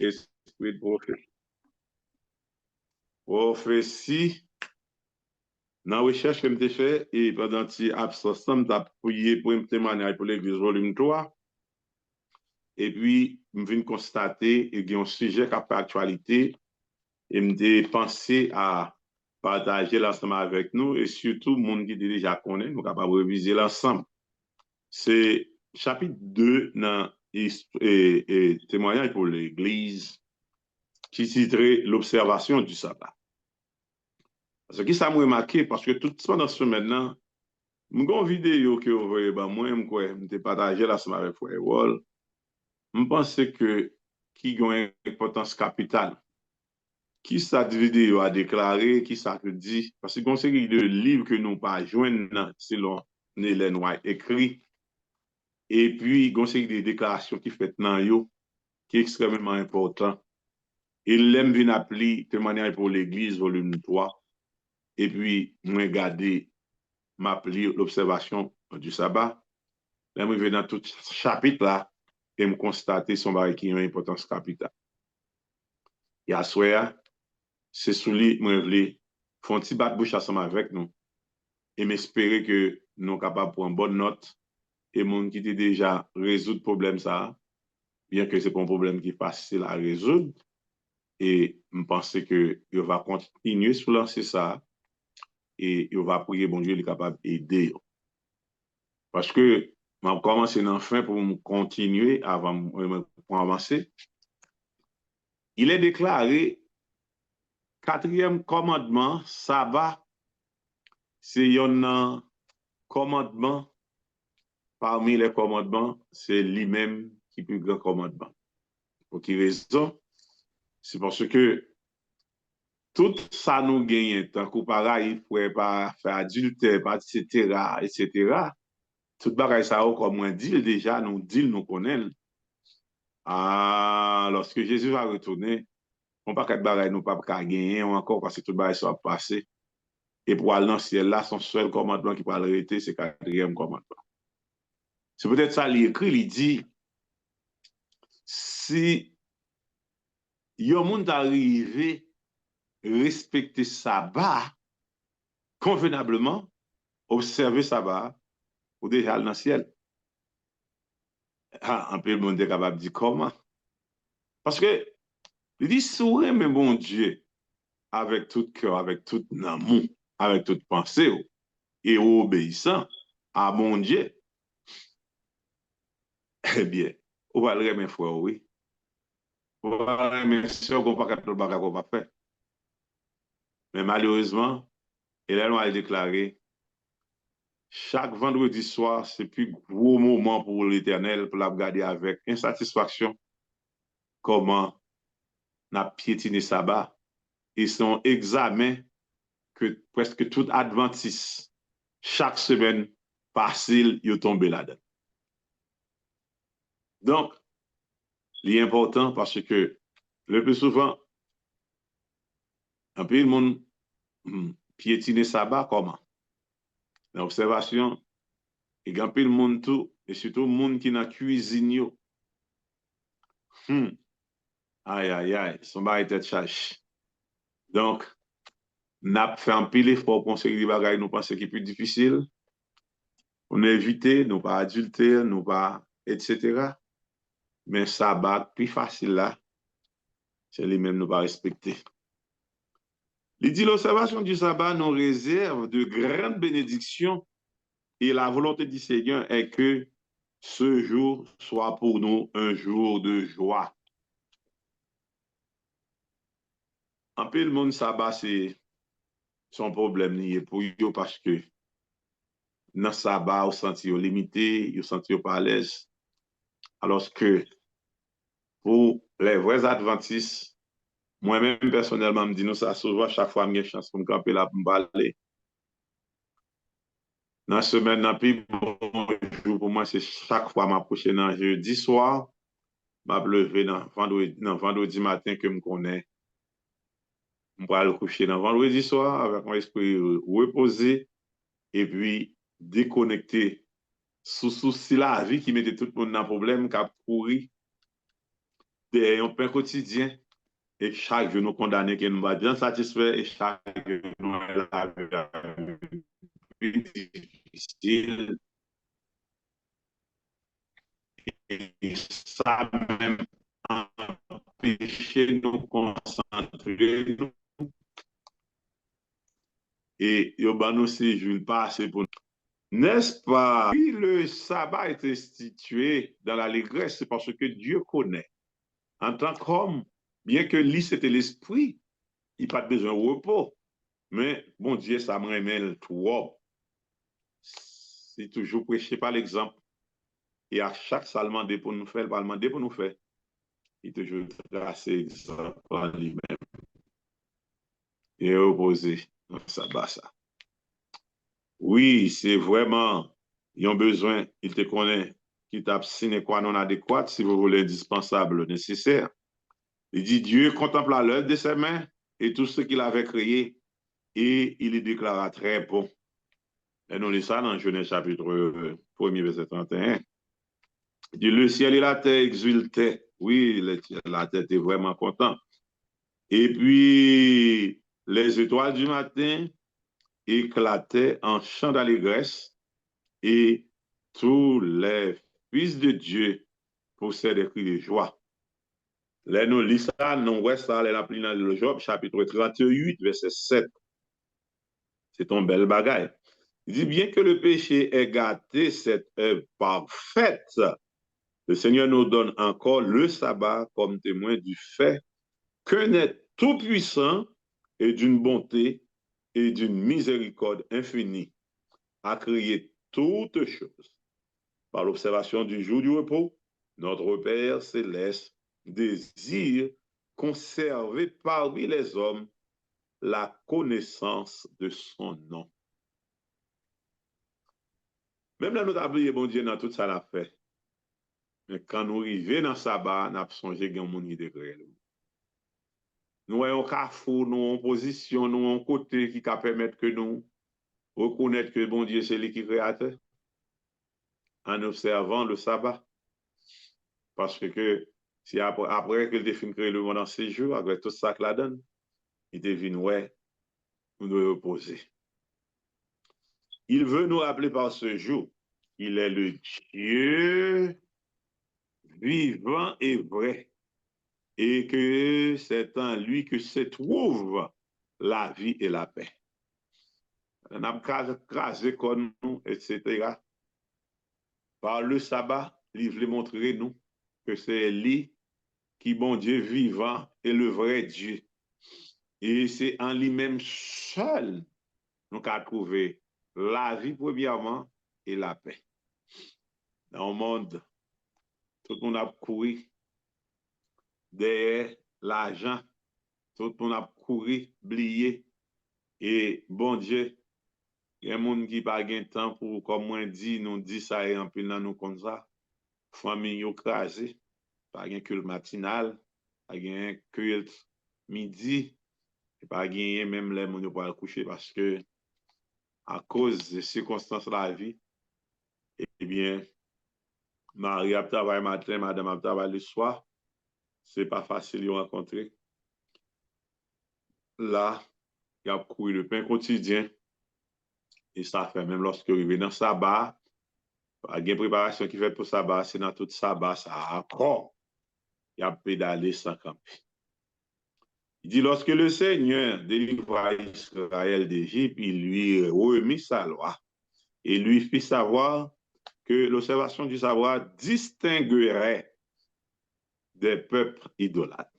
esprit de prophétie. Dans la recherche que je fait, et pendant que je absence, je prié pour un témoignage pour l'Église volume 3. Et puis, je viens constater qu'il y a un sujet qui a fait actualité. Et je pensé à partager l'ensemble avec nous. Et surtout, le monde qui déjà connaît, nous sommes capables de réviser l'ensemble. C'est chapitre 2 dans et témoignage pour l'Église qui titrait l'observation du sabbat. Ce qui ça m'a remarqué, parce que tout pendant ce maintenant, je une vidéo que vous voyez, moi, je partagé la semaine avec Frère Wall. Je pense que qui a une importance capitale. Qui cette vidéo a déclaré, qui ça te dit, parce que c'est une série de livres que nous pas joindre selon Hélène White écrit. Et puis, il y a une série de déclarations qui fait dans yo, qui est extrêmement important. Il l'aime bien appeler témoignage pour l'Église, volume 3. Et puis, moi, regarder, m'appeler l'observation du sabbat. Là, je vais dans tout chapitre là, et me constater son baril qui a une importance capitale. Et à soir, c'est sous lui, moi, je voulais faire un petit bat de bouche ensemble avec nous et m'espérer que nous sommes capables de prendre une bonne note et monde qui était déjà résoudre le problème ça, bien que ce n'est pas un problème qui est facile à résoudre. Et je pense que il va continuer sur lancer ça et il va prier bon Dieu, il est capable d'aider. Parce que je vais commencer enfin pour continuer avant de avancer. Il est déclaré quatrième commandement, sabbat, c'est un commandement parmi les commandements, c'est lui-même qui est le plus grand commandement. Pour quelle raison? C'est parce que tout ça nous gagne, tant qu'on pareil, il faut pas faire adultère, etc. Tout bagaille ça, comme on dit déjà, nous connaissons. Ah, lorsque Jésus va retourner, on pas quatre bagaille nous pas gagner encore parce que tout bagaille soit passé. Et pour aller dans le ciel là, son seul commandement qui peut arrêter, c'est le quatrième commandement. C'est peut-être ça, il écrit, il dit, si yon moun arrivé respecter sabbat convenablement, observer sabbat, ou déjà dans le ciel. Ah, un peu le monde est capable de dire comment. Parce que, il dit, sourire, mais bon Dieu, avec tout cœur, avec tout amour, avec toute pensée, et obéissant à mon Dieu, eh bien, on va le remettre frère, oui. On va le remettre sûr qu'on va pas faire qu'on va faire. Mais malheureusement, il a déclaré, chaque vendredi soir, c'est le plus gros moment pour l'Éternel pour la regarder avec insatisfaction comment on a piétiné sabbat. Et son examen que presque tout adventiste, chaque semaine, facile, il tombe là-dedans. Donc, l'important parce que le plus souvent, un peu le monde piétine sabbat comment? L'observation, et un peu le monde tout, et surtout le monde qui n'a cuisine. Aïe, aïe, aïe, son bar était charge. Donc, n'a fait un pile effort pour conseiller des bagages, nous pensons qui est plus difficile. On a évité, nous pas adultère, nous pas, etc. Mais sabbat, plus facile là, c'est lui-même nous pas respecter. Il dit l'observation du sabbat nous réserve de grandes bénédictions et la volonté du Seigneur est que ce jour soit pour nous un jour de joie. Un peu le monde sabbat, c'est son problème lié pour eux parce que dans le sabbat, ils sont limité, ils sont pas à l'aise. Alors que pour les vrais adventistes, moi-même personnellement, je me dis nous ça souvent chaque fois que j'ai chance pour me camper là pour me parler. Dans la semaine, dans le plus bon jour pour moi, c'est chaque fois m'approcher dans jeudi soir, m'a levé dans vendredi matin que me connais. Je vais aller coucher dans vendredi soir avec mon esprit reposé et puis déconnecté sous souci la vie qui mettait tout le monde dans le problème, qui a pourri. un pain quotidien et chaque jour nous condamner que nous va bien satisfaire et chaque jour nous la vie difficile et ça même empêcher nous concentrer et il va nous séjour passer pour nous. N'est-ce pas? Oui, le sabbat est institué dans l'allégresse, c'est parce que Dieu connaît. En tant qu'homme, bien que lui, c'était l'esprit, il n'a pas besoin de repos. Mais bon Dieu, ça me remet trop. C'est toujours prêché par l'exemple. Et à chaque salement pour nous faire, le parlement pour nous faire, il toujours trace exemple en lui-même. Et opposé dans le sabbat, ça. Oui, c'est vraiment, ils ont besoin, ils te connaissent, qui t'a sine qua non adéquate, si vous voulez, indispensable, nécessaire. Il dit, Dieu contempla l'œuvre de ses mains et tout ce qu'il avait créé, et il les déclara très bon. Et nous lisons ça dans Genèse chapitre 1er, verset 31. Il dit, le ciel et la terre exultaient. Oui, la terre était vraiment contente. Et puis, les étoiles du matin éclataient en chant d'allégresse et tous les fils de Dieu possèdent des cris de joie. Là, nous lisons ça, nous voyons ça, la pli dans le Job, chapitre 38, verset 7. C'est un bel bagage. Il dit, bien que le péché ait gâté cette œuvre parfaite, le Seigneur nous donne encore le sabbat comme témoin du fait qu'un être tout-puissant et d'une bonté et d'une miséricorde infinie a créé toutes choses. Par l'observation du jour du repos, notre Père céleste désire conserver parmi les hommes la connaissance de son nom. Même là, nous avons oublié, bon Dieu, dans tout ça, l'a fait. Mais quand nous arrivons dans le sabbat, nous avons songé qu'il y a un degré. Nous avons un carrefour, nous avons une position, nous avons un côté qui permet que nous reconnaître que bon Dieu, c'est lui qui est créateur, en observant le sabbat. Parce que si après que le défunt crée le monde en 6 jours, avec tout ça que la donne, il devine, ouais, nous devons reposer. Il veut nous rappeler par ce jour, il est le Dieu vivant et vrai, et que c'est en lui que se trouve la vie et la paix. On a crasé comme nous, etc. Par le sabbat, il veut montrer nous que c'est lui qui, bon Dieu, vivant et le vrai Dieu. Et c'est en lui-même seul nous avons trouvé la vie premièrement et la paix. Dans le monde, tout le monde a couru derrière l'argent, tout le monde a couru, oublié. Et bon Dieu, il y a des gens qui n'ont pas de temps pour, comme moi dit, nous dit ça et en plus dans nous comme ça. Famille écrasée, pas de culte matinal, pas de culte midi, pas de même les gens qui pas coucher parce que à cause des circonstances de la vie, eh bien, Marie a travaillé matin, madame a travaillé le soir. C'est pas facile de rencontrer. Là, il y a couru le pain quotidien. Et ça fait, même lorsque vous arrivez dans le sabbat, il y a une préparation qui fait pour le sabbat, c'est dans tout le sabbat, ça encore. Il y a pédalé sans camper. Il dit, lorsque le Seigneur délivra Israël d'Égypte, il lui remit sa loi et lui fit savoir que l'observation du savoir distinguerait des peuples idolâtres.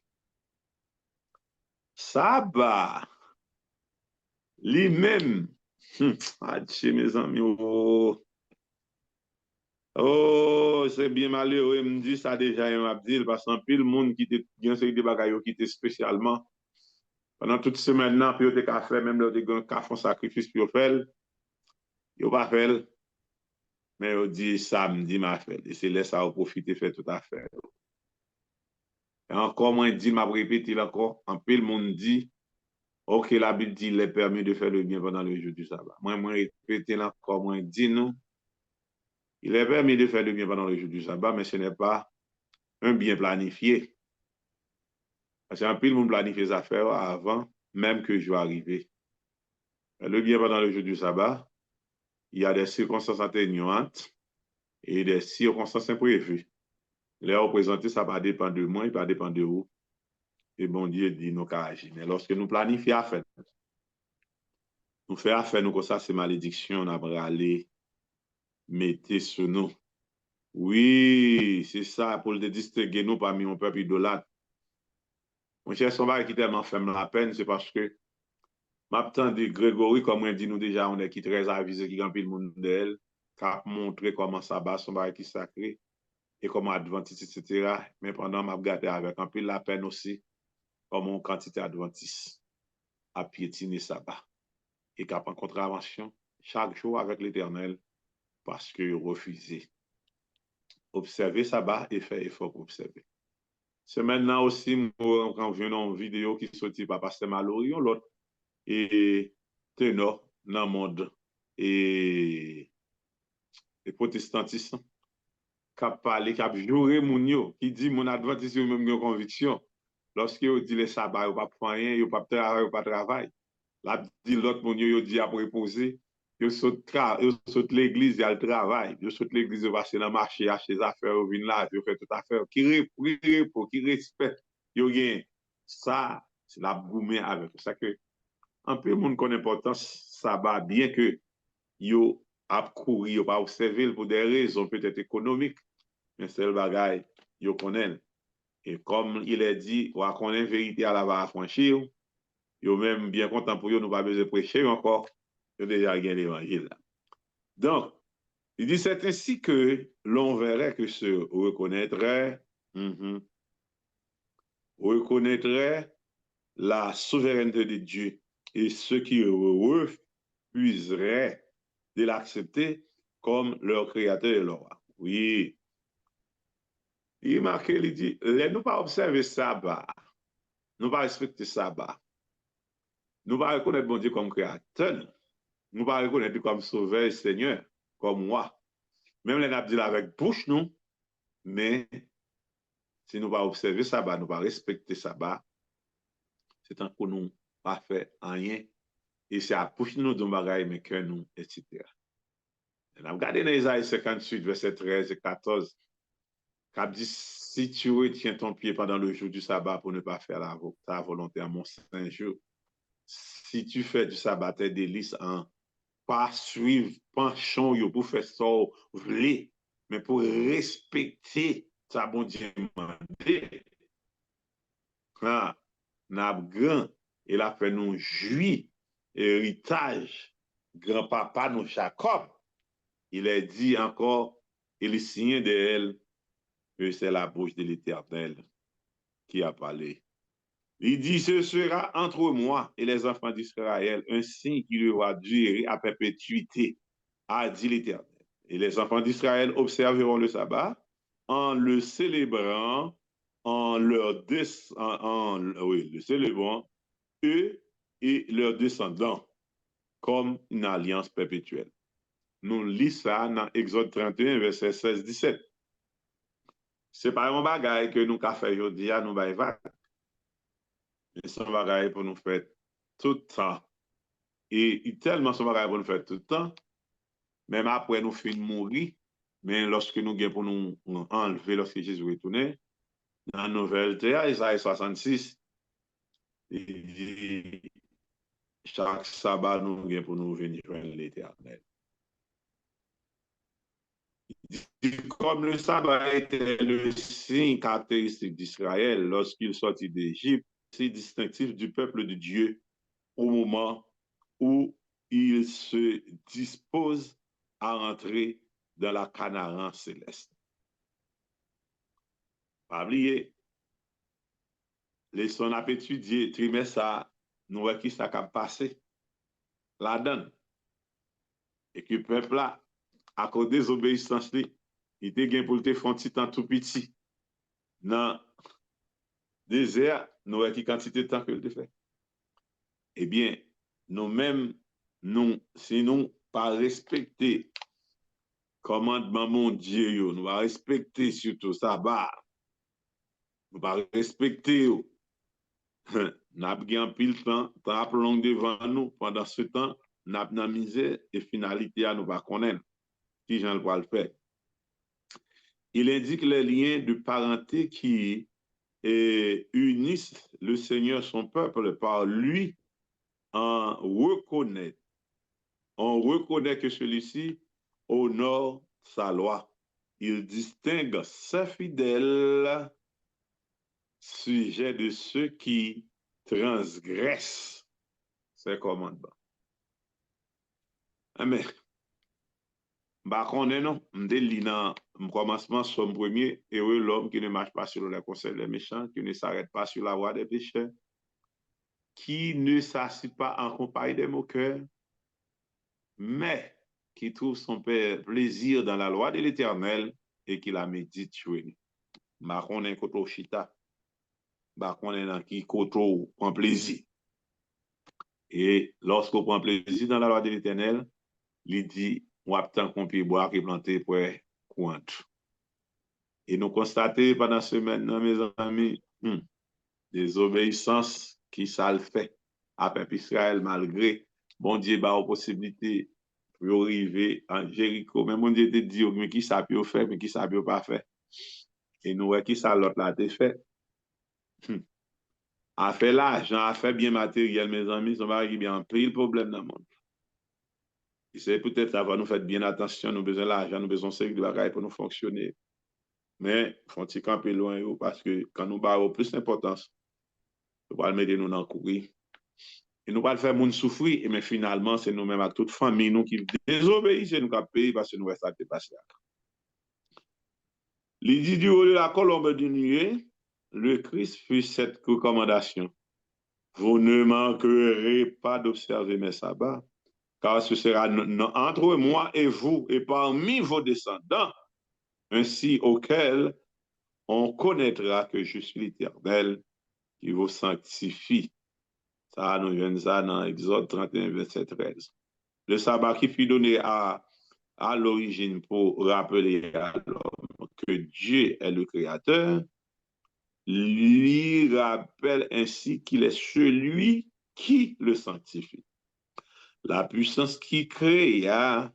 Sabbat, lui-même, adieu mes amis, oh, c'est bien malheureux, il me dit ça déjà, il m'a dit, parce qu'un pile monde qui était, bien sûr, des bagailles qui étaient spécialement, pendant toute semaine, là, puis il y a fait, même là, il y a fait un sacrifice pour faire, il n'a pas fait, mais il dit samedi, m'a fait, et c'est là ça a profité, faire tout à fait. Et encore, moi, il dit, m'a répété encore, un pile monde dit, ok, la Bible dit, il est permis de faire le bien pendant le jour du sabbat. Moi, répété encore, moi, dit, nous, il est permis de faire le bien pendant le jour du sabbat, mais ce n'est pas un bien planifié. Parce qu'un pile, monde planifie les affaires avant même que je vais arriver. Le bien pendant le jour du sabbat, il y a des circonstances atténuantes et des circonstances imprévues. Les représenter, ça va dépendre de moi, il va dépendre de vous. Et bon Dieu dit nous qu'à agir. Mais lorsque nous planifions à faire, nous faisons affaire, nous comme ça, c'est malédiction, on a aller mettre sur nous. Oui, c'est ça, pour le distinguer nous parmi mon peuple idolâtre. Mon cher, son qui tellement fait la peine, c'est parce que m'attend de Grégory, comme on dit nous déjà, on est qui très avisé, qui remplit le monde d'elle, qui a montré comment ça bat son qui sacré, et comment adventiste, etc. Mais pendant m'a regardé avec un peu la peine aussi, comment quantité adventiste a piétiné sabbat. Et qui a en contravention chaque jour avec l'éternel, parce que refusé. Observer sabbat et faire effort pour observer. C'est maintenant aussi, quand on vient dans une vidéo qui sortit par Pasteur Mallory, l'autre, et ténor dans le monde et protestantisme, qui a parlé, qui a juré mon yo, qui dit mon adventiste même une conviction. Lorsque vous dit les sabbats, vous ne pas rien, vous pas travail, vous pas travail. Là, dit l'autre mon yo, dit à reposer, vous saute l'église, il y a le travail. Vous saute l'église, vous passez dans le marché, acheter des affaires, vous venez là, vous faites toute affaire. Qui répond, qui respecte, vous gagnez. Ça, c'est la gourmet avec. C'est ça que un peu monde connaît l'importance sabbat, bien que yo a couru, yo pas observé pour des raisons peut-être économiques, mais c'est le bagage yo connaît. Et comme il est dit, on connaît vérité à la va affranchir, yo même bien content pour yo, nous pas besoin de prêcher encore, yo déjà gagné l'évangile. Donc, il dit c'est ainsi que l'on verrait que se reconnaîtrait, reconnaîtrait la souveraineté de Dieu et ceux qui refuseraient de l'accepter comme leur créateur et leur roi. Oui. Il marque, il dit, nous pas observer sabbat, nous pas respecter sabbat, nous pas reconnaître bon Dieu comme créateur, nous pas reconnaître Dieu comme sauveur et Seigneur, comme moi. Même les n'a dit avec bouche, nous, mais si nous pas observer sabbat, nous pas respecter sabbat, c'est un coup nous pas fait rien. Et c'est à bouche nous de bagaille, mais que nous, etc. On a regardé dans Isaïe 58, verset 13 et 14, qui dit, si tu retiens ton pied pendant le jour du sabbat pour ne pas faire ta volonté à mon saint jour, si tu fais du sabbat tes délices en pas suivre penchant pour faire ça voulez, mais pour respecter sa bon Dieu demandé, n'a grand, il a fait nous jouir héritage grand-papa nous Jacob. Il est dit encore, il est signé de elle que c'est la bouche de l'Éternel qui a parlé. Il dit, ce sera entre moi et les enfants d'Israël un signe qui devra durer à perpétuité, a dit l'Éternel. Et les enfants d'Israël observeront le sabbat en le célébrant, le célébrant, eux et leurs descendants, comme une alliance perpétuelle. Nous lisons ça dans Exode 31, verset 16-17. C'est pas un bagage que nous avons fait aujourd'hui, nous avons vague. C'est un bagage pour nous faire tout le temps. Et tellement son bagage pour nous faire tout le temps, même après nous finissons de mourir, mais lorsque nous avons pour nous enlever, lorsque Jésus retourne, dans la nouvelle terre, Isaïe 66, il dit, chaque sabbat, nous avons pour nous venir joindre l'Éternel. Comme le sabbat était le signe caractéristique d'Israël lorsqu'il sortit d'Égypte, c'est distinctif du peuple de Dieu au moment où il se dispose à entrer dans la Canaan céleste. Pas oublier, les son a étudié, trimestre ça, nous voyons qui ça a passé, la donne. Et que le peuple là, à cause des obéissances, il était gain pour te faire un petit temps tout petit. Dans le désert, nous voyons qui quantité de temps que le fait. Eh bien, nous-mêmes, si nous pas respecter commandement mon Dieu, nous va respecter surtout sabbat, nous va respecter n'a pas pile temps long devant nous. Pendant ce temps, n'a pas misère et finalité à nous pas connaître. Si Jean le fait. Il indique les liens de parenté qui unissent le Seigneur son peuple par lui en reconnaît. On reconnaît que celui-ci honore sa loi. Il distingue ses fidèles sujets de ceux qui transgressent ses commandements. Mais, bah, qu'on est non, m'déli dans le commencement, somme premier, heureux l'homme qui ne marche pas sur les conseils des méchants, qui ne s'arrête pas sur la voie des pécheurs, qui ne s'assied pas en compagnie des moqueurs, mais qui trouve son plaisir dans la loi de l'Éternel et qui la médite sur lui. Bah, qu'on est koto chita, bah, qu'on est dans qui koto prend plaisir. Et lorsqu'on prend plaisir dans la loi de l'Éternel, il dit, on a tant qu'on peut boire qui planter pour cointe. Et nous constatons pendant ce semaine, mes amis, des obéissances qui ça le fait à peuple Israël malgré bon Dieu bah aux possibilités pour arriver en Jéricho. Mais mon Dieu te dit, mais qui ça peut faire, mais qui ça peut pas faire. Et nous, qui ça l'autre là te fait. A fait l'argent, a fait bien matériel, mes amis, ça va bien en pile problème dans le monde. Et c'est peut-être avant nous faire bien attention, nous besoin d'argent, nous besoin de bagages pour nous fonctionner. Mais faut-il camper loin parce que quand nous avons plus d'importance, nous allons mettre nous dans le courir. Et nous allons faire moun souffrir, mais finalement, c'est nous-mêmes avec toute famille, nous qui désobéissons, nous qui payons parce que nous restons dépassés. L'idée du haut de la colombe du nuée, le Christ fit cette recommandation. Vous ne manquerez pas d'observer mes sabbats, car ce sera entre moi et vous et parmi vos descendants, ainsi auquel on connaîtra que je suis l'Éternel qui vous sanctifie. Ça, nous venons ça dans Exode 31, verset 13. Le sabbat qui fut donné à l'origine pour rappeler à l'homme que Dieu est le Créateur, lui rappelle ainsi qu'il est celui qui le sanctifie. La puissance qui créa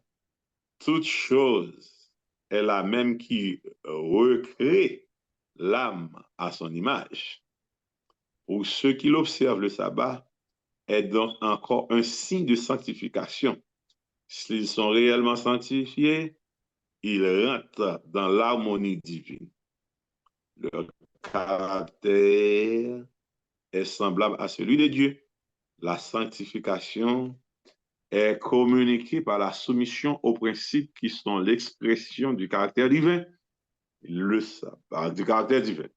toutes choses est la même qui recrée l'âme à son image. Pour ceux qui l'observent, le sabbat est donc encore un signe de sanctification. S'ils sont réellement sanctifiés, ils rentrent dans l'harmonie divine. Leur caractère est semblable à celui de Dieu. La sanctification est communiquée par la soumission aux principes qui sont l'expression du caractère divin. Le sabbat, du caractère divin.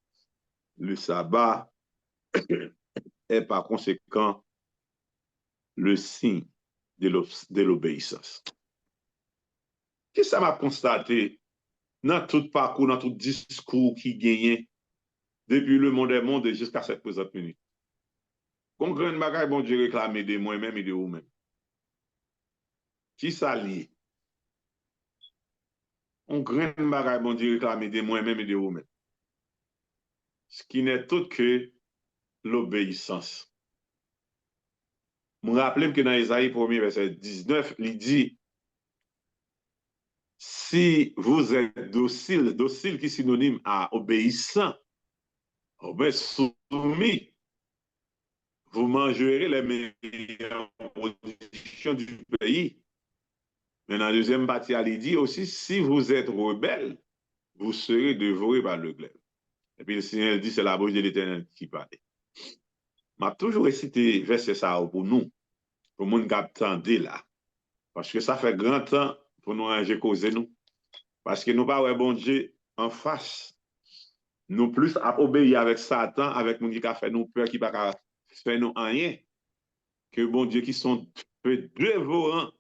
Le sabbat est par conséquent le signe de l'obéissance. Qu'est-ce que ça m'a constaté dans tout parcours, dans tout discours qui gagnait depuis le monde des mondes jusqu'à cette présente minute? Qu'on grand bagaille, bon Dieu réclame de moi-même et de vous-même. Qui ça lié? On grand bagaille, bon Dieu réclame de moi-même et de vous-même. Ce qui n'est tout que l'obéissance. Je me rappelle que dans Isaïe 1er, verset 19, il dit, si vous êtes docile, docile qui est synonyme à obéissant, soumis, vous mangerez les meilleures productions du pays. Mais dans la deuxième partie, il dit aussi, si vous êtes rebelle, vous serez dévorés par le glaive. Et puis le Seigneur dit, c'est la bouche de l'Éternel qui parle. M'a toujours récité verset ça pour nous, pour nous qui là. Parce que ça fait grand temps pour nous ranger causer nous. Parce que nous pas ouais bon Dieu en face. Nous plus à obéir avec Satan, avec mon qui a fait nous peur, qui va faire nous rien, que bon Dieu qui sont dévorants,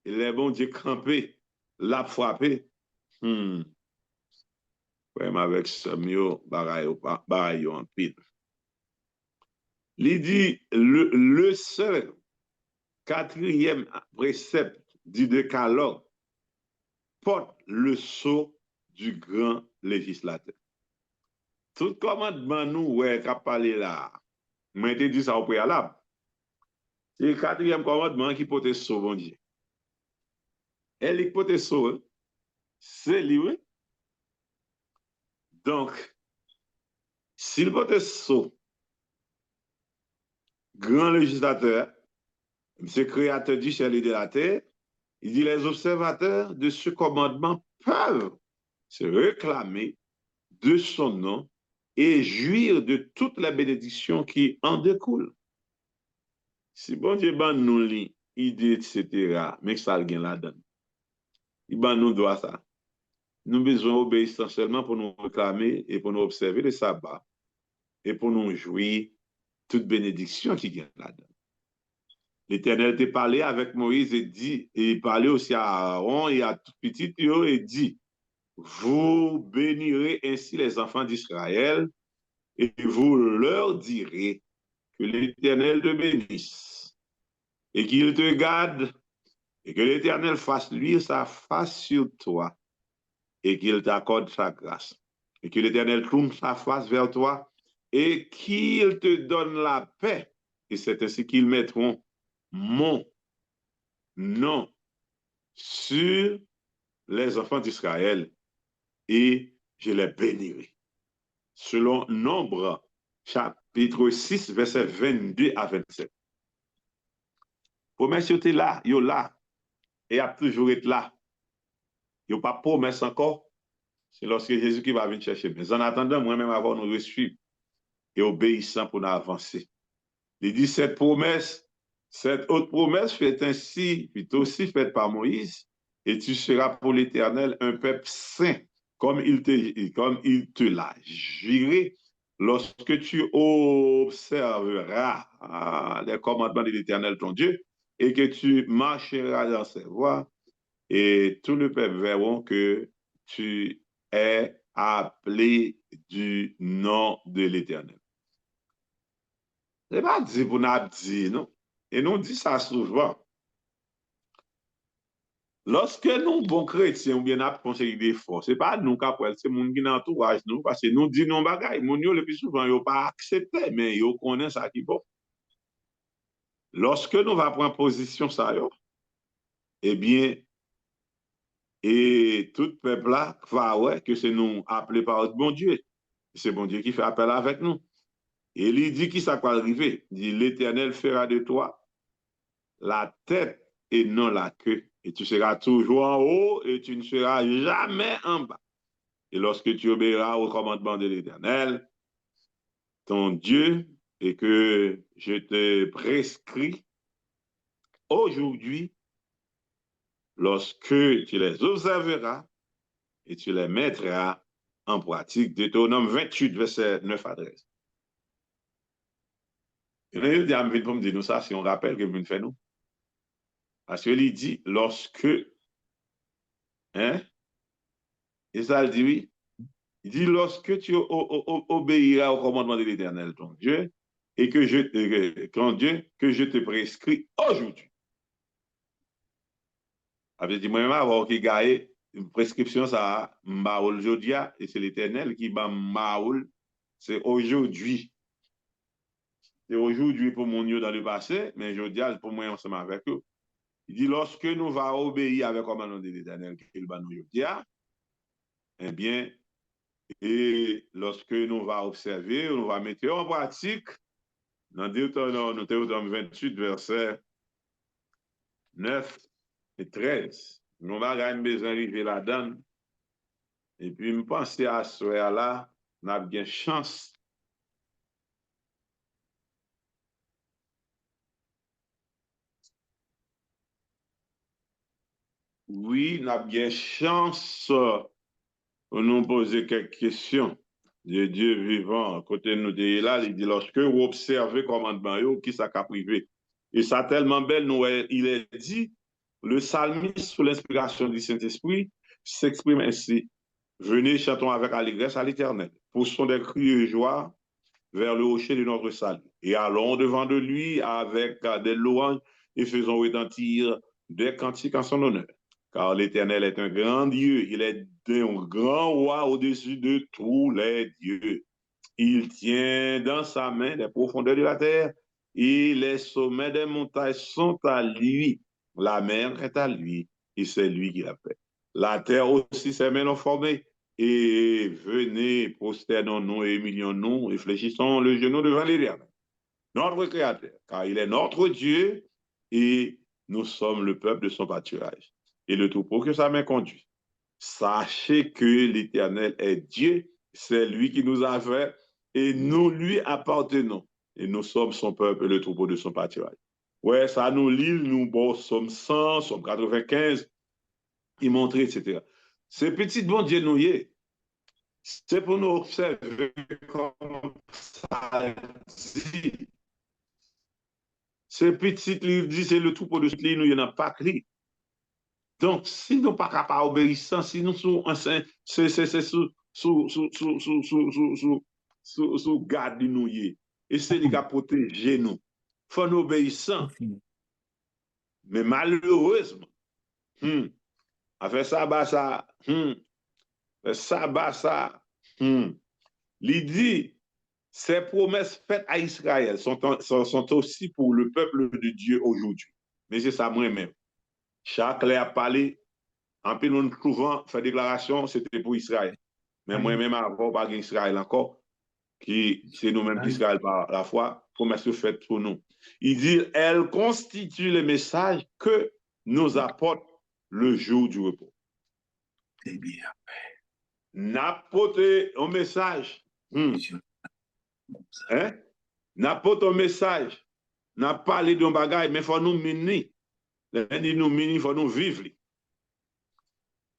et les bon Dieu campés, l'a frappé. Ouais, avec ce mieux, barayo en pile. Il dit, le seul quatrième précepte du décalogue porte le sceau du grand législateur. Tout commandement nous, ouais, qu'a parlé là, Moi, je te dis ça au préalable. C'est le quatrième commandement qui peut te sauver, Dieu. Elle qui peut te sauver, c'est lui. Donc, s'il peut te sauver, grand législateur, c'est créateur du ciel et de la terre, il dit les observateurs de ce commandement peuvent se réclamer de son nom et jouir de toutes les bénédictions qui en découlent. Si bon Dieu ban nous l'idée, etc., mais ça le gain la donne. Il ban nous doit ça. Nous besoin d'obéissance seulement pour nous réclamer et pour nous observer le sabbat et pour nous jouir toute bénédiction qui gagne la donne. L'Éternel t'a parlé avec Moïse et dit, et il parlait aussi à Aaron et à tout petit et dit, vous bénirez ainsi les enfants d'Israël et vous leur direz que l'Éternel te bénisse et qu'il te garde et que l'Éternel fasse luire sa face sur toi et qu'il t'accorde sa grâce et que l'Éternel tourne sa face vers toi et qu'il te donne la paix. Et c'est ainsi qu'ils mettront mon nom sur les enfants d'Israël et je les bénirai. Selon Nombre, chapitre 6, versets 22 à 27. Promesse était là, yo là, et a toujours été là. Yo pas promesse encore. C'est lorsque Jésus qui va venir chercher. Mais en attendant, moi-même, avoir nous reçu et obéissant pour nous avancer. Il dit cette promesse, cette autre promesse fait ainsi, puis aussi faite par Moïse, et tu seras pour l'Éternel un peuple saint, comme il te l'a juré, lorsque tu observeras les commandements de l'Éternel ton Dieu, et que tu marcheras dans ses voies, et tout le peuple verront que tu es appelé du nom de l'Éternel. Ce n'est pas dit pour nous dire, non? Et nous dit ça souvent. Lorsque nous, bons chrétiens, ou bien nous conseillons des forces, ce n'est pas nous qui appelons, c'est les gens qui entourage nous, parce que nous disons nos bagailles. Nous, le plus souvent, ils n'ont pas accepté, mais ils connaissent ça qui est bon. Lorsque nous allons prendre position, ça, eh bien, et tout peuple là va ouais que c'est nous appelés par notre bon Dieu. C'est bon Dieu qui fait appel avec nous. Et il dit qui ça va arriver. Il dit l'Éternel fera de toi la tête et non la queue. Et tu seras toujours en haut et tu ne seras jamais en bas. Et lorsque tu obéiras au commandement de l'Éternel, ton Dieu, et que je te prescris aujourd'hui, lorsque tu les observeras et tu les mettras en pratique. Deutéronome 28, verset 9 à 13. Et là, il dit, pour me dire nous ça, si on rappelle que vous fait nous. Parce qu'il dit, lorsque, hein, et ça, il dit oui, il dit, lorsque tu obéiras au commandement de l'Éternel, ton Dieu, et que ton Dieu, que je te prescris aujourd'hui. Avait dit, moi-même, avoir qui gagne une prescription, ça, m'baoul jodia, et c'est l'Éternel qui m'a m'baoul, c'est aujourd'hui. C'est aujourd'hui pour mon Dieu dans le passé, mais jodia, pour moi, ensemble avec eux. Il dit, lorsque nous va obéir avec le commandement de l'Éternel, qu'il va nous jodia, eh bien, et lorsque nous va observer, nous va mettre en pratique, dans Deutéronome 28, versets 9 et 13. Nous va gagner besoin d'arriver là-dedans. Et puis, me penser à ce là, nous avons bien chance. Oui, nous avons bien chance pour nous poser quelques questions. De Dieu vivant, à côté de nous, là, il dit, lorsque vous observez le commandement, qui ça privé. Et ça tellement belle, nous, il est dit, le psalmiste, sous l'inspiration du Saint-Esprit, s'exprime ainsi. Venez, chantons avec allégresse à l'Éternel. Poussons des cris de joie vers le rocher de notre salut. Et allons devant de lui avec des louanges et faisons retentir des cantiques en son honneur. Car l'Éternel est un grand Dieu. Il est un grand roi au-dessus de tous les dieux. Il tient dans sa main les profondeurs de la terre et les sommets des montagnes sont à lui. La mer est à lui et c'est lui qui l'a fait. La terre aussi, ses mains l'ont formée. Et venez, prosternons-nous et humilions-nous et fléchissons le genou devant l'Éternel, notre Créateur, car il est notre Dieu et nous sommes le peuple de son pâturage et le troupeau que sa main conduit. Sachez que l'Éternel est Dieu, c'est lui qui nous a fait et nous lui appartenons. Et nous sommes son peuple et le troupeau de son pâturage. Ouais, ça nous lit, nous, bon, sommes 100, sommes 95, il montre, etc. Ces petits bons Dieu nous y est. C'est pour nous observer comme ça dit. Ces petites, il dit, c'est le troupeau de ce nous, il n'y en a pas cri. Donc, si nous pas capables d'obéissant, si nous sommes c'est sous garde de nous, et c'est les qui protéger nous. Il faut nous obéissant. Mais malheureusement, avec ça, bah ça, ça, il dit, ces promesses faites à Israël sont aussi pour le peuple de Dieu aujourd'hui. Mais c'est ça moi-même. Chaque a parlé, en plus nous souvent fait déclaration, c'était pour Israël. Mais moi-même, avant, pas Israël encore, qui c'est nous-mêmes d'Israël par la foi, promesse faite pour nous. Il dit, elle constitue le message que nous apporte le jour du repos. C'est bien. N'apporter un message. Hein? N'apporte un message. N'a parlé d'un bagage, mais il faut nous mener. Il faut nous vivre.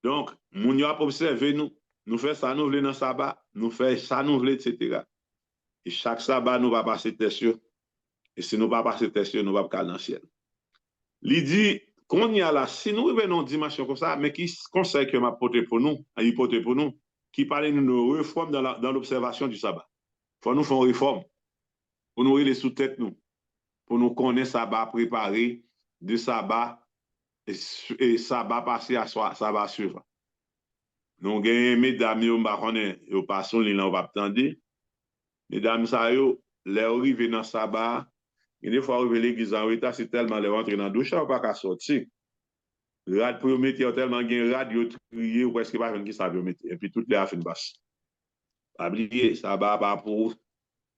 Donc, nous avons observé nous. Nous faisons ça, nous voulons dans le sabbat. Nous faisons ça, nous voulons, etc. Et chaque sabbat, nous va passer test. Et si nous ne pas passer test, nous va pas dans le ciel. Il dit, qu'on y a là, si nous revenons dimension comme ça, mais qui conseille que m'a porté pour nous, qui parle de nos réformes dans l'observation du sabbat. Il faut nous faire une réforme pour nous les sous-tête nous, pour nous connaître sabbat préparé, de sabbat et sabbat passé à sabbat suivant. Nous avons mesdames, nous passons les langues, on va attendre. Mesdames, ça y est, les arrivés dans sabbat, une fois arrivé l'église en retard, c'est tellement les rentrer dans la douche, on va pas sortir. Rad pour mettre tellement de radio trié ou presque pas qui savent mettre et puis toutes les affaires basse. Pas oublier ça va pas pour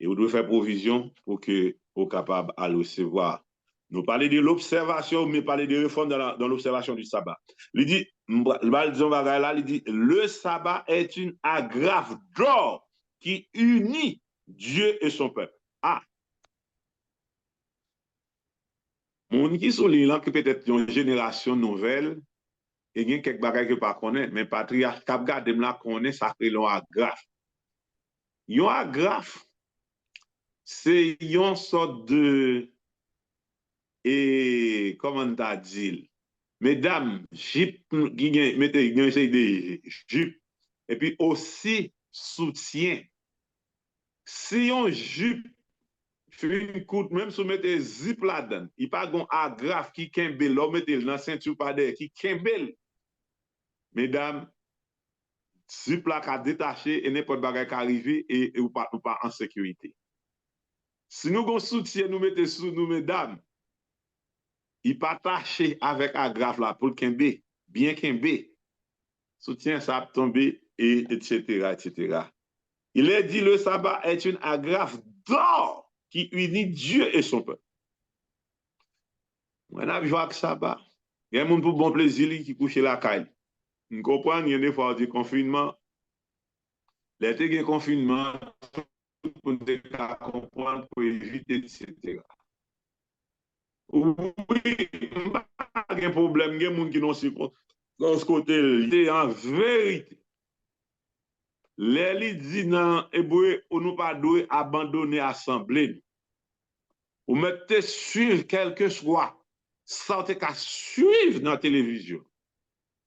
et vous devez faire provision pour que vous capable à recevoir. Nous parler de l'observation mais parler de réforme dans l'observation du sabbat. Il dit il dit le sabbat est une agrafe d'or qui unit Dieu et son peuple. Ah. Mon qui sont les gens qui peut-être une génération nouvelle et il y a quelques bagages que pas connaît mais patriarche cap garde me la connaît ça fait l'on agrafe. Yon agrafe c'est une sorte de et comment t'as dit mesdames jupe qui mettez des jupe et puis aussi soutien. Si on jupe une coute, même si vous mettez zip là-dedans, il n'y a pas un agrafe qui kembel, l'on mettez dans la ceinture pas derrière, qui kembel. Mesdames, zip là qui a détaché et n'importe bagage qui arrive et ou pas en sécurité. Si nous avons soutien, nous mettons sous nous, mesdames, il pas attaché avec agrafe là pour le kembe, bien kembe. Soutien, ça a tombé, et etc., etc. Il est dit le sabbat est une agrafe d'or qui unit Dieu et son peuple. On a vu avec sabbat. Il y a un monde pour bon plaisir qui couche la caille. On comprend, il y a des fois du confinement. L'été de confinement, pour nous comprendre, pour éviter, etc. Oui, pas de problème, il y a des gens qui n'ont pas dans ce côté, en vérité. Les dit dans hébreu, on nous pas doit abandonner l'assemblée. Ou mettez suivre quel que soit, ça qu'à suivre dans la télévision.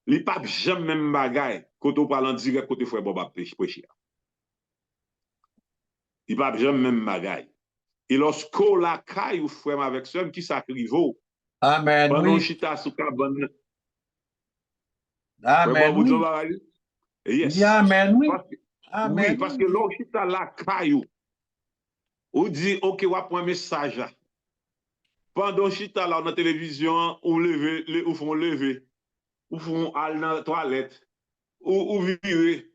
Il n'y a pas jamais même bagaille quand on parle en direct côté frère Bob prêcher. Il n'y a pas jamais même bagaille. Et lorsqu'on la caille ou frère avec soeur qui s'acrive, amen, pendant oui. chita sous cabane. Amen, oui. Yes. Amen, oui. Oui, Amen. parce que l'on chita la caillou, ou dit, ok, on prend un message là. Pendant chita là, dans la télévision, ou font lever, ou font aller dans la toilette, ou virer.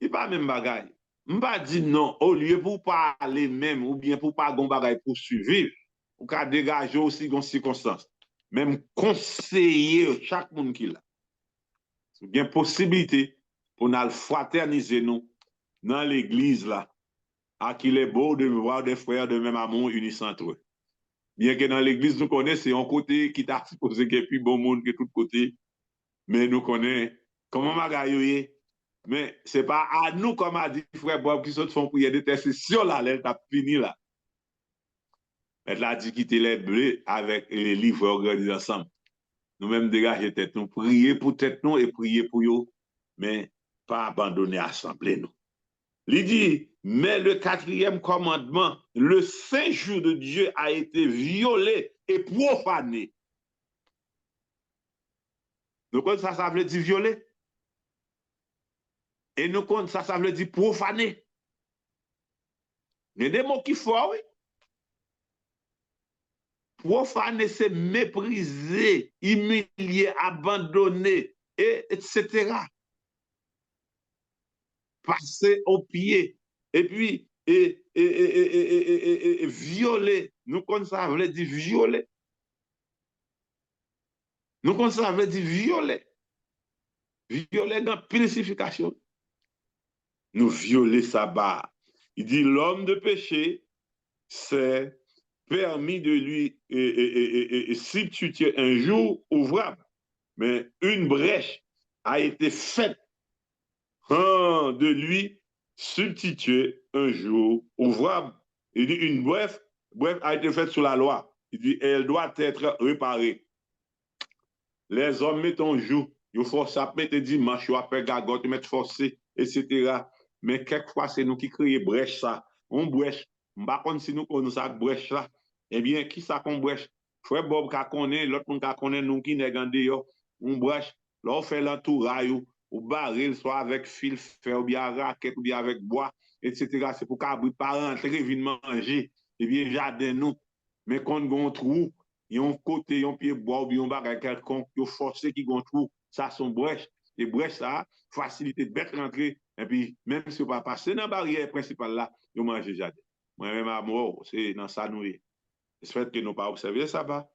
Il pas même bagaille. M'pa dit non, au lieu pour parler même, ou bien pour pas gon bagaille pour suivre, ou ka dégager aussi dans circonstances. Même conseiller chaque monde qui l'a. C'est bien possibilité pour nous fraterniser nous dans l'église là, à qu'il est beau de voir des frères de même amour unis entre eux. Bien que dans l'église, nous connaissons, c'est un côté qui t'a supposé qu'il y ait plus bon monde que tout côté, mais nous connaissons comment magayoyer. Mais ce n'est pas à nous, comme a dit frère Bob, qui sont font prière d'intercession là, elle t'a fini là. Elle a dit quitter les bleus avec les livres organisés ensemble. Nous-mêmes dégager tête nous, prier pour tête nous et prier pour eux, mais pas abandonner l'assemblée nous. Il dit, mais le quatrième commandement, le saint jour de Dieu a été violé et profané. Donc, ça veut dire violer. Et nous, ça veut dire profaner. Il y a des mots qui font, oui. Profaner, c'est mépriser, humilier, abandonner, etc. Passer au pied. Et puis, violer. Nous, comme ça veut dire violer. Nous, comme ça veut dire violer. Violer dans purification. Nous violer sabbat. Il dit l'homme de péché, c'est permis de lui substituer un jour ouvrable. Mais une brèche a été faite de lui substituer un jour ouvrable. Il dit une brèche a été faite sous la loi. Il dit elle doit être réparée. Les hommes mettent un jour, ils forcent à mettre dimanche, ils appellent gagote, ils mettent forcé, etc. Mais quelquefois, c'est nous qui créons brèche ça. On brèche. Par contre, si nous connaissons ça brèche là, eh bien, qui ça qu'on brèche? Frère Bob qui connaît, l'autre monde qui connaît, nous qui n'est gardé, on brèche. Là, on fait l'entourage, ou baril, soit avec fil fer, ou bien raquette, ou bien avec bois, etc. C'est pour qu'à pas rentrer, venir manger, eh bien, jardin nous. Mais quand on trou, yon côté, yon pied bois ou bien bagage quelconque, yon forcé qui gon trou, ça son brèche. Et brèche ça, facilité de bête rentrer. Et puis, même si on pas passer dans la barrière principale là, yon mange jardin. Moi-même à mort, c'est dans ça nous. Le fait que nous pas observé ça va,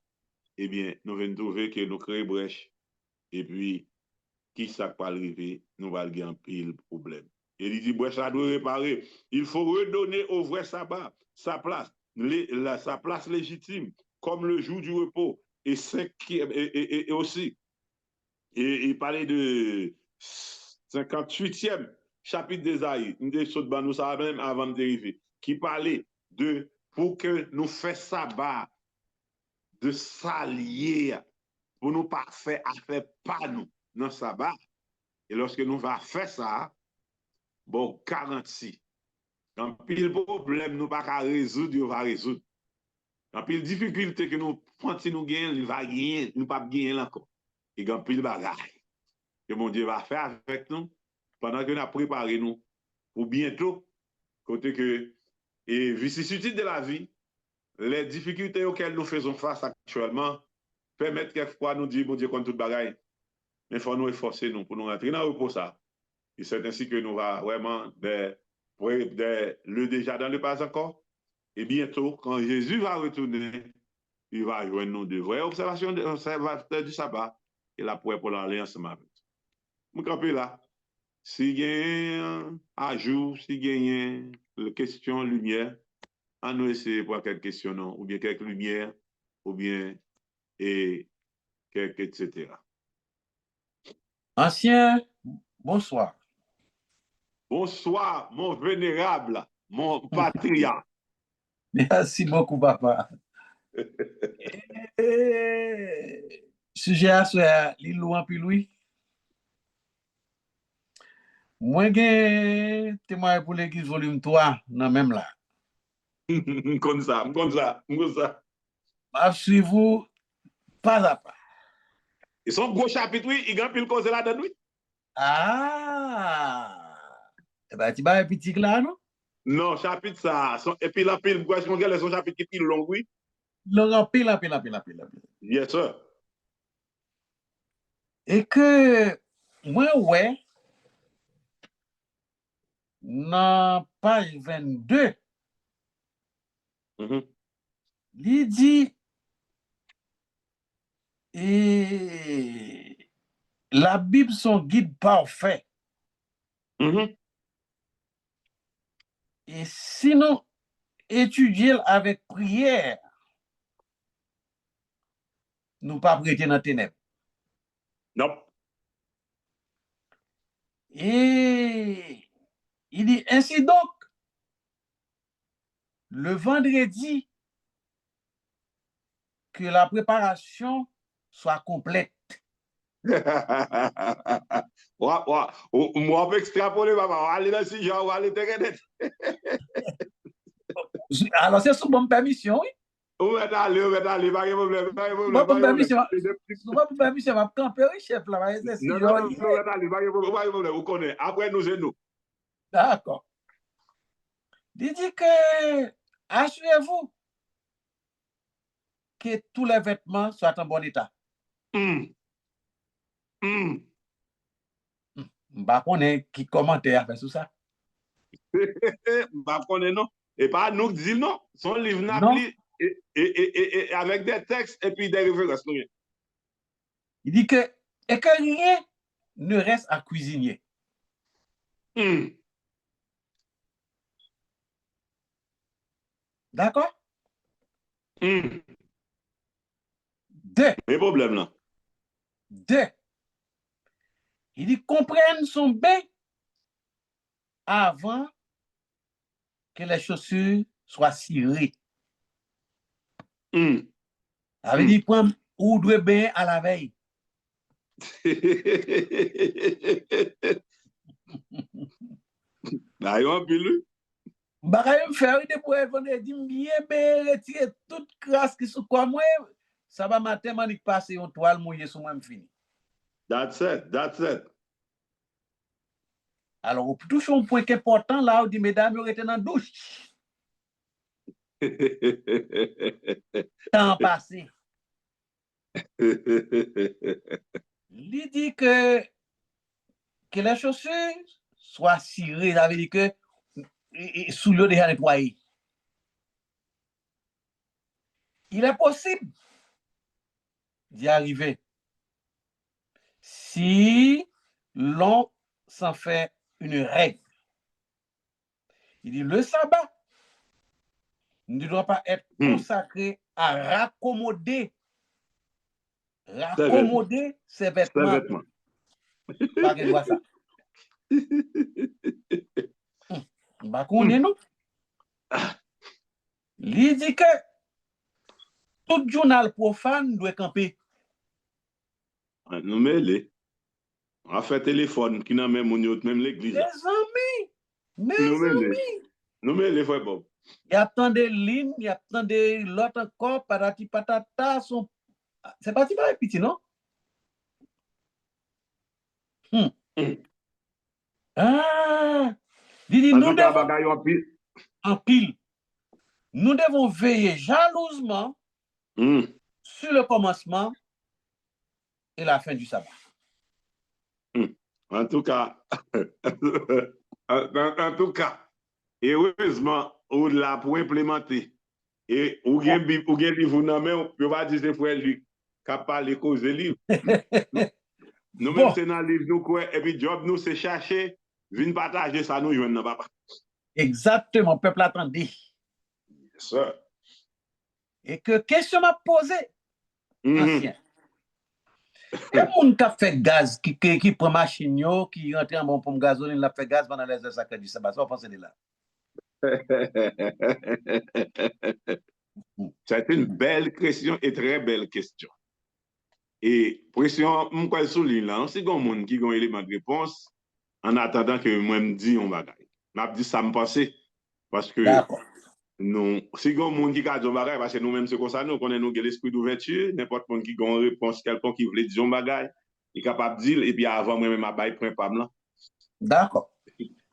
eh bien, nous venons trouver que nous créons brèche. Et puis, qui ça va arriver, nous va avoir un pile problème. Et il dit, brèche ça doit réparer. Il faut redonner au vrai sabbat sa place, sa place légitime, comme le jour du repos, et aussi, et il parlait de 58e chapitre d'Ésaïe, nous savons même avant de dériver, qui parlait de pour que nous fassions sabbat, de s'allier, pour nous pas faire affaire pas nous dans sabbat. Et lorsque nous va faire ça, bon, garantie. Quand pile problème, nous pas résoudre, il va résoudre. Quand pile difficulté que nous prenons, nous gagnons, il va gagner, nous pas gagner encore. Et quand pile bagaille que mon Dieu va faire avec nous pendant que nous avons préparé nous pour bientôt, côté que, et vicissitudes de la vie, les difficultés auxquelles nous faisons face actuellement, permettent quelquefois nous dire, mon Dieu, contre toute bagaille, mais il faut nous efforcer nous pour nous rentrer dans le repos ça. Et c'est ainsi que nous va vraiment le déjà dans le pas encore. Et bientôt, quand Jésus va retourner, il va joindre nous de vraies observations du sabbat et la pour l'aller ensemble avec. Nous campons là. Si il y a un ajout, si il y a une question, lumière, on nous essayer pour quelques questions, non, ou bien quelques lumières, ou bien et quelques etc. Ancien, bonsoir. Bonsoir, mon vénérable, mon patriarche. Merci beaucoup, papa. Sujet à ce l'île en puis lui. Moi, j'ai témoin pour l'église volume 3, non, même là. Comme ça, comme ça, comme ça. Je suis vous pas à pas. Et son gros chapitre, oui, il y a pile cause là-dedans, oui. Ah! Eh ben, tu vas petit là, non? Non, chapitre ça. Et puis la pile, pourquoi est-ce qu'on regarde son chapitre qui pile long, oui? Long, pile, pile, pile, pile, pile. Yes, sir. Et que, moi, ouais, dans page 22, Mhm. il dit, et la Bible, son guide parfait. Mhm. Et sinon, étudier avec prière, nous pas prêter dans les ténèbres. Non. Et il dit, ainsi donc, le vendredi, que la préparation soit complète. Moi, on peut extrapoler, papa. On va aller dans le sujet, on va aller Internet. Alors, c'est sous bonne permission, oui. On va aller, pas de problème, pas de Pas problème, pas bonne de problème. permission. Pas bonne permission, va camper, oui, chef, là, c'est si Non, non, non, joli. on va aller, pas de problème, on connaît. Après, nous, c'est nous. D'accord. Il dit que, assurez-vous que tous les vêtements soient en bon état. Hum, hum. Bah, on est qui commentaire avec tout ça. Bah, connaît, non. Et pas nous qui disons non. Son livre n'a Non. plus et avec des textes et puis des références. Il dit que, et que rien ne reste à cuisiner. Hum. D'accord? Hum. Deux. Mais problème là. Deux. Il dit comprenne son bain avant que les chaussures soient cirées. Hum. Ça veut dire prendre ou doit bain à la veille. Là, il y a un pile. Bagay me faire de pour vendredi bien bien retirer toute crasse qui sous quoi moi ça va matin manique passer une toile mouillée sur moi me fini. That's it, that's it. Alors, pour toucher un point qui est important là, on dit mesdames, vous êtes dans la douche. Temps passé. Il dit que les chaussures soient cirées, ça veut dire que sous l'eau déjà nettoyé. Il est possible d'y arriver si l'on s'en fait une règle. Il dit le sabbat ne doit pas être consacré à raccommoder ses vêtements. Pas qu'il voit ça. Bah qu'on est nous. Il dit que tout journal profane doit camper. Nous mêlés. On a fait téléphone qui n'a même l'église. Mes amis, Nous mêlés, frère Bob. Il y a tant de lignes, il y a tant de l'autre encore, patati patata, c'est parti par les petits, non? Ah, dit, nous devons, en pile, nous devons veiller jalousement sur le commencement et la fin du sabbat. En tout cas, et heureusement, on l'a pour implémenter. Et ou gen livre nan men, on va dire c'est frère Luc qui a parlé cause de livre. Nous même c'est dans livre nous quoi et puis job nous c'est chercher, venir partager ça nous joindre papa. Exactement, peuple attendait. Yes, sir. Et que question m'a posé ancien. Et moun qui fait gaz, qui prend machine, qui rentre en bon pompe gasoline, la fait gaz pendant les heures sacrées du sabbat. Ça, vous pensez de là? C'est une belle question et très belle question. Et pression, je vais souligner là, c'est un monde qui a un élément de réponse en attendant que moi me dise on bagaille. Je dis ça me passe parce que nous, si un monde qui a dit on bagaille, parce que nous-mêmes c'est comme ça, nous connaissons l'esprit d'ouverture, n'importe qui a une réponse, quelqu'un qui veut dire on bagaille, il est capable de dire, et puis avant moi-même, je vais prendre pas là. D'accord.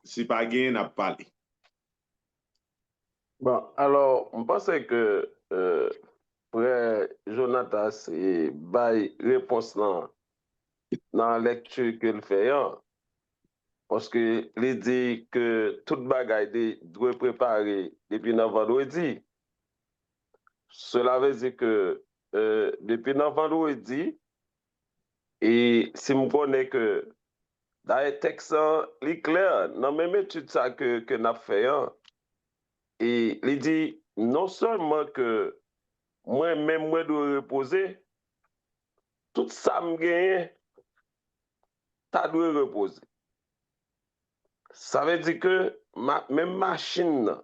si pas gain, n'a pas parlé. Bon, alors, je pense que frère Jonathan, c'est réponse dans la lecture qu'il fait. Hein, parce que il dit que toute bagaille doit préparer depuis le vendredi. Cela veut dire que depuis le vendredi, et si je connais que dans les textes, il est clair, dans la même étude ça que nous avons fait, hein, et il dit non seulement que moi-même, moi dois reposer, tout ça me gagne, tu dois reposer. Ça veut dire que même machine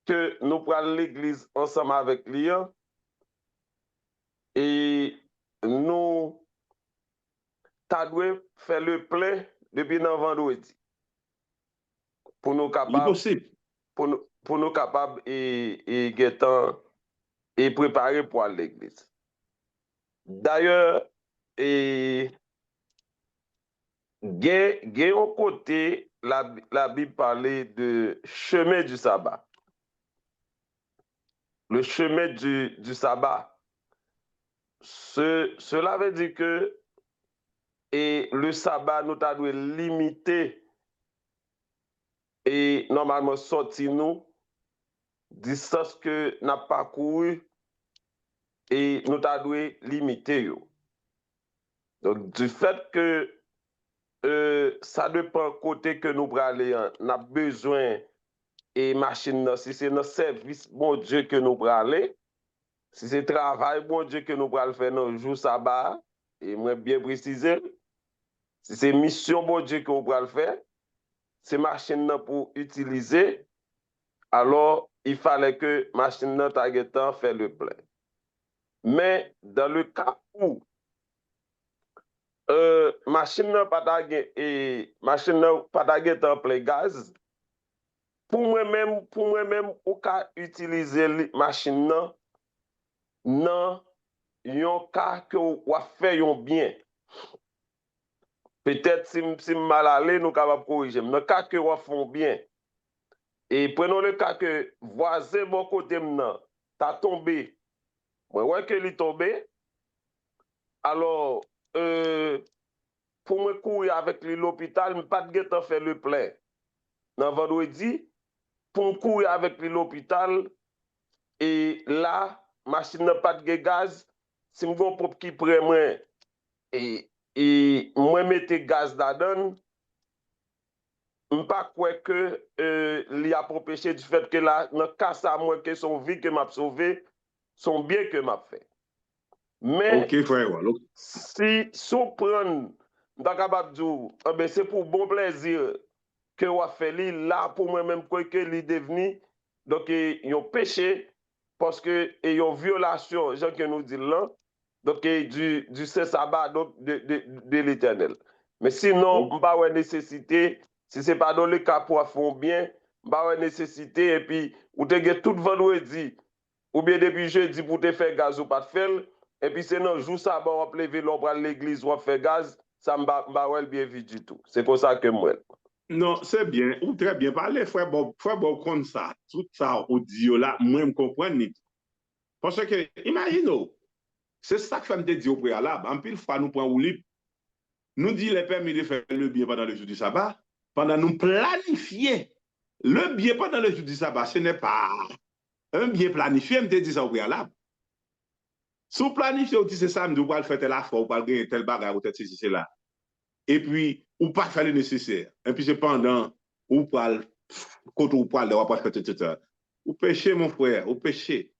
que nous prenons l'église ensemble avec lui, et nous, tu dois faire le plein depuis le vendredi. Pour nous capables, possible. pour nous capables et préparer pour l'église. D'ailleurs, et il y a un côté, la Bible parlait de chemin du sabbat. Le chemin du sabbat. Cela veut dire que et le sabbat, nous avons limité et normalement sorti nous, distance que n'a pas couru et nous avons limité. Donc, du fait que ça dépend côté que nous allons, on a besoin et machine, si c'est notre service, bon Dieu, que nous allons, si c'est travail, bon Dieu, que nous allons faire dans le jour sabbat, et moi bien préciser, si c'est mission, bon Dieu, que nous allons faire, c'est machine pour utiliser, alors il fallait que machine targetant fait le plein. Mais dans le cas où machine pas en plein gaz, pour moi-même, ou ka utiliser machine non yon cas que ou fait yon bien. Peut-être si mal allé, nous capable corriger. Mais cas que ou font bien. Et prenons le cas que voisin mon côté maintenant, t'as tombé. Moi ouais que il tombé. Alors pour me courir avec l'hôpital, je pas de temps faire le plein. Dans vendredi, pour me courir avec l'hôpital et là machine n'a pas de gaz, si mon propre qui prend moi et moi mettre gaz là-dedans, je ne pas quoi que il y a pour péché du fait que là dans cas ça moi que son vie que m'a sauvé, son bien que m'a fait. Mais OK frère, si on prend dans capable dire c'est pour bon plaisir que on fait là pour moi même quoi que il devenu donc un péché parce que et une violation gens que nous dit là donc du sabbat donc de l'Éternel. Mais sinon on pas nécessité si c'est pas dans le cas pour faire bien, pas nécessité et puis ou te get tout vendredi ou bien depuis jeudi pour te faire gaz ou pas de faire et puis c'est non jour sabbat on lever l'on prend l'église ou faire gaz, ça m'ba bien vite du tout. C'est pour ça que moi non, c'est bien, ou très bien parlé, frère Bob comme ça, tout ça, audio là, moi, je comprends. Parce que, imaginez, c'est ça que je me dis au préalable. En pile fois, nous prenons ou libre, nous dit les permis de faire le bien pendant le jour du sabbat, pendant nous planifier le bien pendant le jour du sabbat, ce n'est pas un bien planifié, je me dis ça au préalable. Si vous planifiez, vous dites c'est samedi, vous pouvez le faire tel affaire, vous pouvez gagner tel bagage, ou tel ceci, c'est là. Et puis, ou pas faire le nécessaire. Et puis, cependant, ou pas, quand ou pas, le rapport, etc. Ou péché, mon frère, ou péché.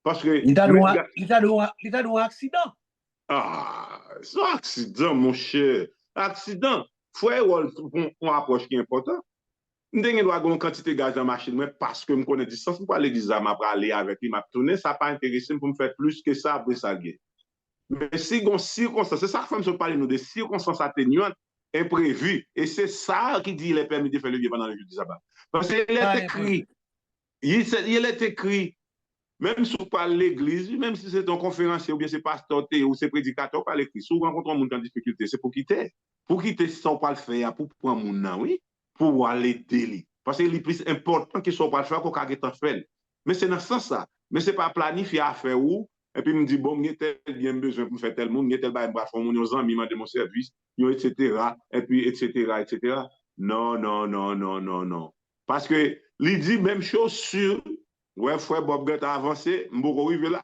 Parce que. Il t'a eu un accident. Ah, c'est un accident, mon cher. Accident. Frère, on approche qui est important. Nous avons une quantité de gaz dans la machine, mais parce que je connais distance, je peux aller dire ça, je aller avec lui, je tourner, ça n'a pas intéressé pour me faire plus que ça après ça. Mais si on circonstance, c'est ça que je parle nous de circonstances atténuantes, imprévues, et c'est ça qui dit les permis de faire le bien pendant le jour du sabbat. Parce qu'il est écrit, il est écrit, même si vous parlez l'église, même si c'est un conférencier ou bien c'est pasteur ou c'est prédicateur, pas l'église, si vous rencontrez un monde en difficulté, c'est pour quitter. Pour quitter, ça, on peut le faire pour prendre mon nom, oui, pour aller déli. Parce que c'est plus important que ça, on peut le faire qu'on a fait. Mais c'est dans ce sens-là. Mais ce n'est pas planifié à faire où, et puis me dit, bon, j'ai tel bien besoin pour faire tel monde, j'ai tel bail, bref, mon amis m'a de mon service, etc., et puis, etc., etc. Non, non, non, non, non, non. Parce que, il dit même chose sur, ouais, frère Bob Gant a avancé, m'boko arriver là.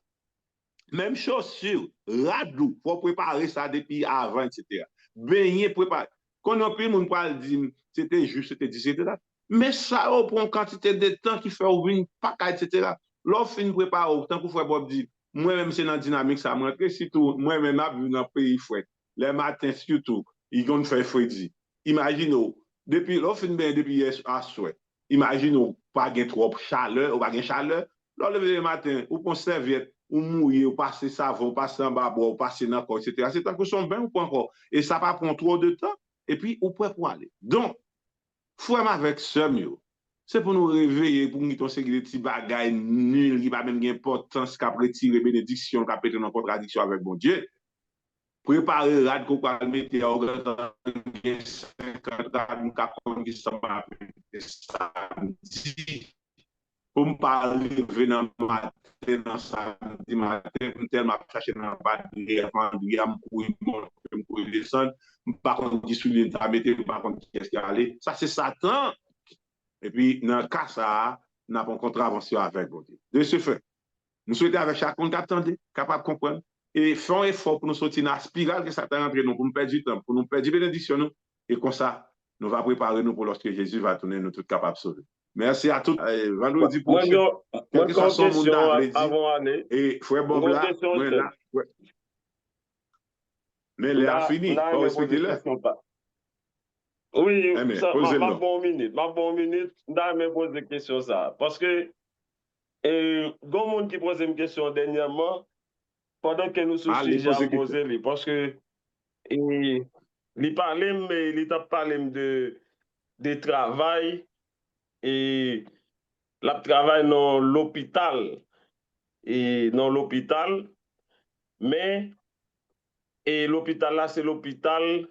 Même chose sur radou, faut préparer ça depuis avant, etc. Baigner, préparer. Quand on peut, mon parle dit, c'était juste, c'était dit, etc. Mais ça, on prend une quantité de temps qui fait ouvrir une paquet, etc. L'offre, une prépare, autant pour frère Bob dit, moi-même, c'est dans la dynamique, ça m'a montré, surtout, moi-même, dans le pays, frère. Les matins, surtout, ils vont faire Freddy. Imaginez, depuis, l'offre, depuis hier à soir. Imaginez, pas de trop chaleur, ou pas de chaleur. Là, le matin, ou pour serviette, ou mouiller, ou passer savon, ou passer en bas, ou passer dans le corps, etc. C'est tant que son bain ou pas encore. Et ça va prendre trop de temps. Et puis, ou prêt pour aller. Donc, frère avec ce mieux. C'est pour nous réveiller, pour nous donner des petits bagages nuls, qui n'a pas même d'importance, qui a retiré bénédiction, qui a pété en contradiction avec mon Dieu. Préparer rad qu'on va mettre en 50 ans, 40 qui sont samedi. Pour me parler, venant matin, dans samedi matin, tellement chercher dans la batterie, avant de courir, descendre, par contre, qui sous l'intermédiaire, par contre, qu'est-ce qui est allé. Ça, c'est Satan. Et puis, dans le cas, ça, nous avons une contravention avec vous. De ce fait, nous souhaitons avec chacun qui attendait, capable de comprendre, et faire un effort pour nous sortir dans la spirale que Satan entre nous, pour nous perdre du temps, pour nous perdre du bénédiction, et comme ça, nous allons préparer nous pour lorsque Jésus va tourner, nous tous capables de sauver. Merci à tous. Vendredi prochain, quel que soit son monde avant aller, et frère Bob là, mais là, fini, pas respecter là. Oui, ma bonne minute, me pose des questions ça. Parce que, il y a des gens qui posent une question dernièrement, pendant que nous sommes sujets à poser, parce que, il parlait, mais il t'a parlé de travail, et la travail dans l'hôpital, mais, et l'hôpital là, c'est l'hôpital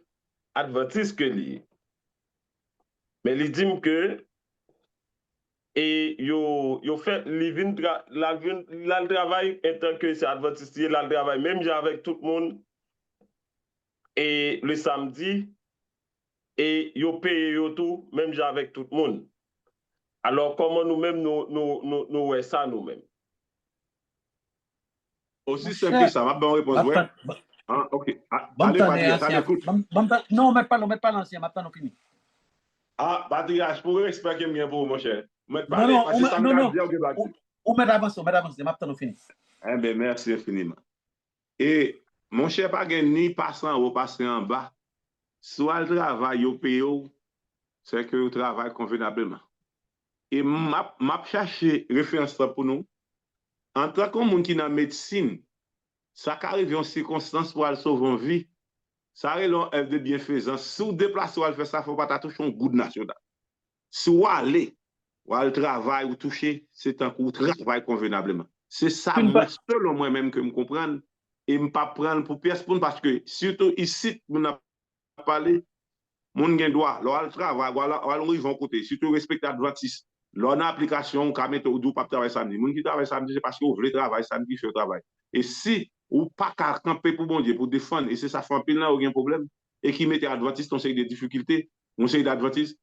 adventiste que lui. Mais il dit que et yo fait le travail en tant que c'est adventiste, là le travail même avec tout le monde et le samedi et yo paye yo tout même avec tout le monde. Alors comment nous-mêmes nous ouais ça nous-mêmes? Aussi simple que ça, ma bonne réponse, ouais. Ah, ok. Allez, Patrick, écoute. Non, mais pas l'ancien, maintenant on finit. Ah, Patrick, je pourrais expliquer bien pour vous, mon cher. Non, on met avancé, maintenant on finit. Eh bien, merci infiniment. Et, mon cher, pas ni passant en haut, passant en bas. Soit le travail au pays, c'est que le travail convenablement. Et m'a cherché référence pour nous. En tant que monde qui est dans la médecine, ça arrive en circonstance pour aller sauver une vie. Ça arrive en œuvre de bienfaisance. Si vous déplacez ou faire ça, il ne faut pas toucher un goût national. Si vous allez, ou le travail, ou toucher, c'est un coup de travail convenablement. C'est ça, selon moi-même, que je comprends. Et je ne pas prendre pour pièce pour parce que, surtout ici, on a parlé, mon gen droit, le travail, ils vont côté, surtout respecter l'adventiste. L'on a application, on peut mettre au doux pas travailler samedi. Moun qui travaille samedi, c'est parce que vous voulez travailler samedi, fait le travail. Et si ou pas qu'à camper pour bon Dieu, pour défendre, et c'est ça fait un pile là, aucun problème, et qui mettait adventiste, on sait des difficultés, on sait d'adventiste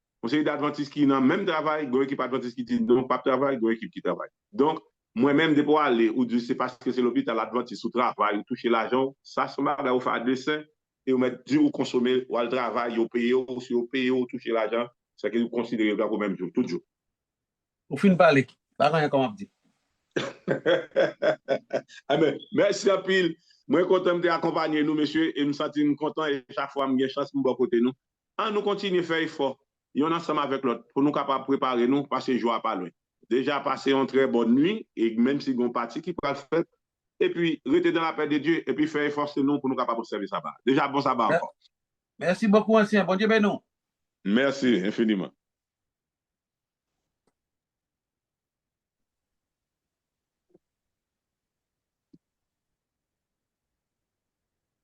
qui n'ont même travail, une équipe adventiste qui dit non, pas de travail, une équipe qui travaille. Donc, moi-même, de pour aller, ou c'est parce que c'est l'hôpital adventiste, ou travail, ou toucher l'argent, ça, c'est ma ou faire dessin, et vous mettre du ou consommer, ou le travail, ou payer, ou si vous payez, ou toucher l'argent, c'est que vous considérez comme même jour, tout jour. Au fin de parler, pas rien comme on dit. Merci à pile. Moi, content d'accompagner nous, monsieur, et nous sentons contents et chaque fois, nous avons chance de nous côté nous. Nous continuons à faire effort. Et on ensemble avec l'autre pour nous capables de préparer nous, passer jour à pas loin. Déjà passer une très bonne nuit, et même si on parti qui peut le faire, et puis rester dans la paix de Dieu, et puis faire effort c'est nous pour nous capables de servir ça. Déjà bon sabbat encore. Merci beaucoup, ancien. Bon Dieu, ben nous. Merci infiniment.